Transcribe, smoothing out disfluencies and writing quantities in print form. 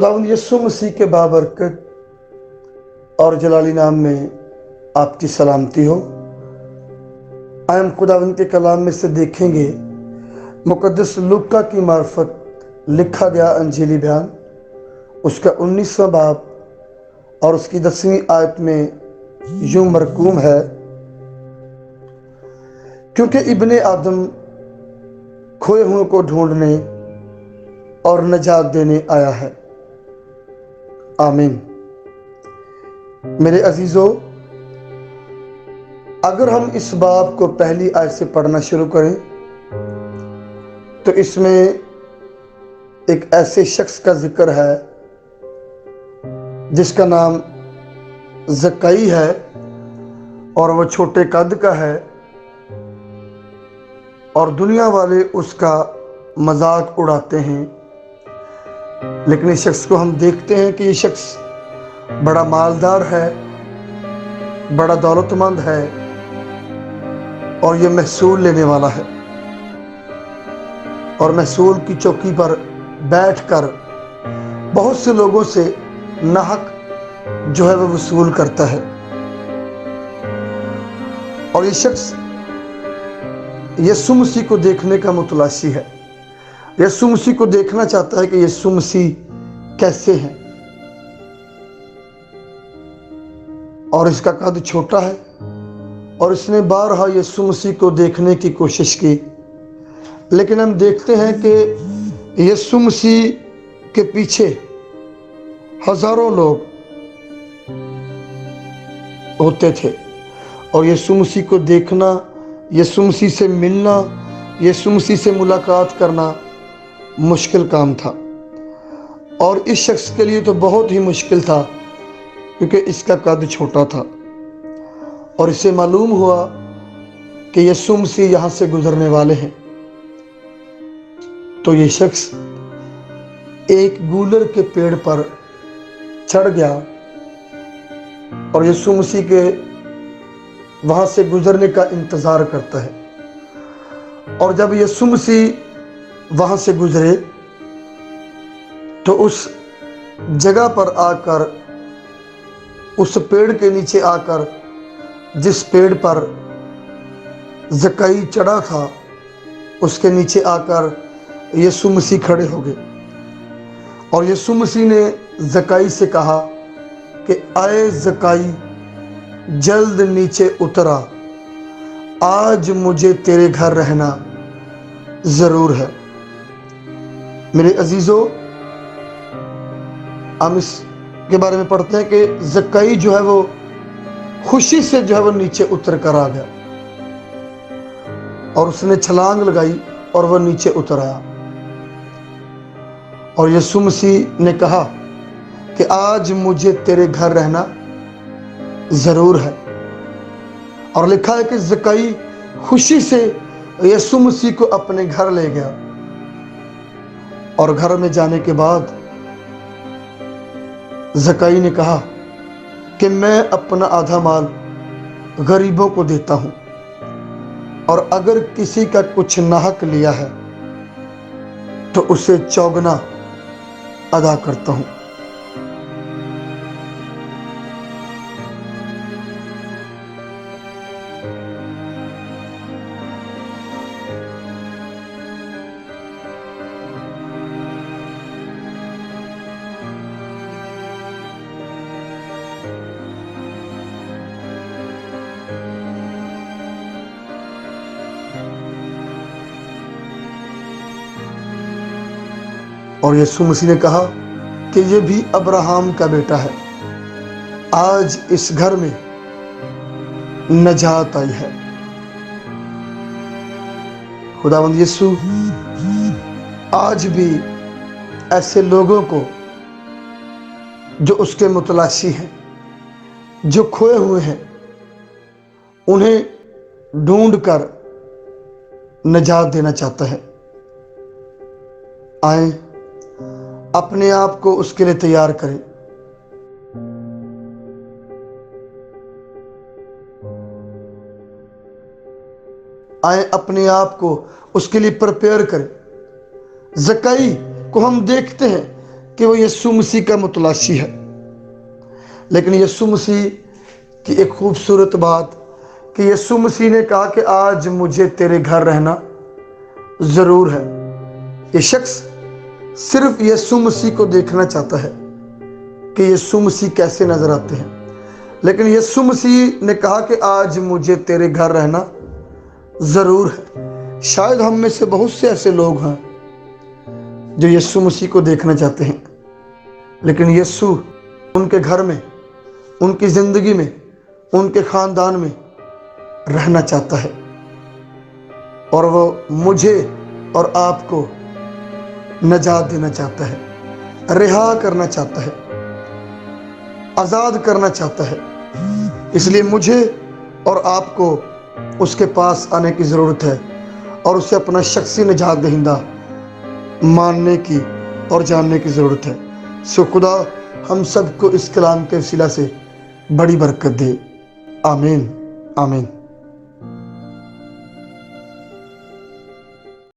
खुदावंद यीशु मसीह के बाबरकत और जलाली नाम में आपकी सलामती हो। आज हम खुदावंद के कलाम में से देखेंगे मुकद्दस लूका की मार्फत लिखा गया अंजीली बयान, उसका 19वां बाब और उसकी 10वीं आयत में यूं मरकूम है, क्योंकि इब्ने आदम खोए हुए को ढूंढने और नजात देने आया है। आमीन। मेरे अजीजों, अगर हम इस बाब को पहली आयत से पढ़ना शुरू करें तो इसमें एक ऐसे शख्स का जिक्र है जिसका नाम ज़क्कई है और वो छोटे कद का है और दुनिया वाले उसका मजाक उड़ाते हैं। लेकिन इस शख्स को हम देखते हैं कि ये शख्स बड़ा मालदार है, बड़ा दौलतमंद है और ये महसूल लेने वाला है और महसूल की चौकी पर बैठकर बहुत से लोगों से नाहक जो है वो वसूल करता है। और ये शख्स यीशु मसीह को देखने का मुतलाशी है। यीशु मसीह को देखना चाहता है कि यीशु मसीह कैसे हैं। और इसका कद छोटा है और इसने बारहा यीशु मसीह को देखने की कोशिश की, लेकिन हम देखते हैं कि यीशु मसीह के पीछे हजारों लोग होते थे और यीशु मसीह को देखना, यीशु मसीह से मिलना, यीशु मसीह से मुलाकात करना मुश्किल काम था। और इस शख्स के लिए तो बहुत ही मुश्किल था क्योंकि इसका कद छोटा था और इसे मालूम हुआ कि यीशु मसीह यहाँ से गुजरने वाले हैं। तो ये शख्स एक गूलर के पेड़ पर चढ़ गया और यीशु मसीह के वहां से गुजरने का इंतजार करता है। और जब यीशु मसीह वहां से गुजरे तो उस जगह पर आकर, उस पेड़ के नीचे आकर, जिस पेड़ पर ज़क्कई चढ़ा था उसके नीचे आकर यीशु मसीह खड़े हो गए और यीशु मसीह ने ज़क्कई से कहा कि आए ज़क्कई, जल्द नीचे उतरा, आज मुझे तेरे घर रहना जरूर है। मेरे अजीजों, हम इसके बारे में पढ़ते हैं कि ज़क्कई जो है वो खुशी से जो है वो नीचे उतर कर आ गया और उसने छलांग लगाई और वह नीचे उतर आया। और यीशु मसीह ने कहा कि आज मुझे तेरे घर रहना जरूर है। और लिखा है कि ज़क्कई खुशी से यीशु मसीह को अपने घर ले गया और घर में जाने के बाद ज़क्कई ने कहा कि मैं अपना आधा माल गरीबों को देता हूं और अगर किसी का कुछ नाहक लिया है तो उसे चौगुना अदा करता हूं। और यीशु मसीह ने कहा कि ये भी अब्राहम का बेटा है, आज इस घर में नजात आई है। खुदावंद यीशु आज भी ऐसे लोगों को जो उसके मुतलाशी हैं, जो खोए हुए हैं, उन्हें ढूंढकर नजात देना चाहता है। आए अपने आप को उसके लिए तैयार करें। आए अपने आप को उसके लिए प्रिपेयर करें। ज़क्कई को हम देखते हैं کہ وہ یسوع مسیح کا متلاشی ہے، لیکن یسوع مسیح کی ایک خوبصورت بات کہ یسوع مسیح نے کہا کہ آج مجھے تیرے گھر رہنا ضرور ہے۔ یہ شخص صرف یسوع مسیح کو دیکھنا چاہتا ہے کہ یسوع مسیح کیسے نظر آتے ہیں، لیکن یسوع مسیح نے کہا کہ آج مجھے تیرے گھر رہنا ضرور ہے۔ شاید ہم میں سے بہت سے ایسے لوگ ہیں جو یسوع مسیح کو دیکھنا چاہتے ہیں، لیکن یسوع ان کے گھر میں، ان کی زندگی میں، ان کے خاندان میں رہنا چاہتا ہے، اور وہ مجھے اور آپ کو نجات دینا چاہتا ہے، رہا کرنا چاہتا ہے، آزاد کرنا چاہتا ہے۔ اس لیے مجھے اور آپ کو اس کے پاس آنے کی ضرورت ہے اور اسے اپنا شخصی نجات دہندہ ماننے کی اور جاننے کی ضرورت ہے۔ سو خدا ہم سب کو اس کلام کے وسیلہ سے بڑی برکت دے۔ آمین آمین۔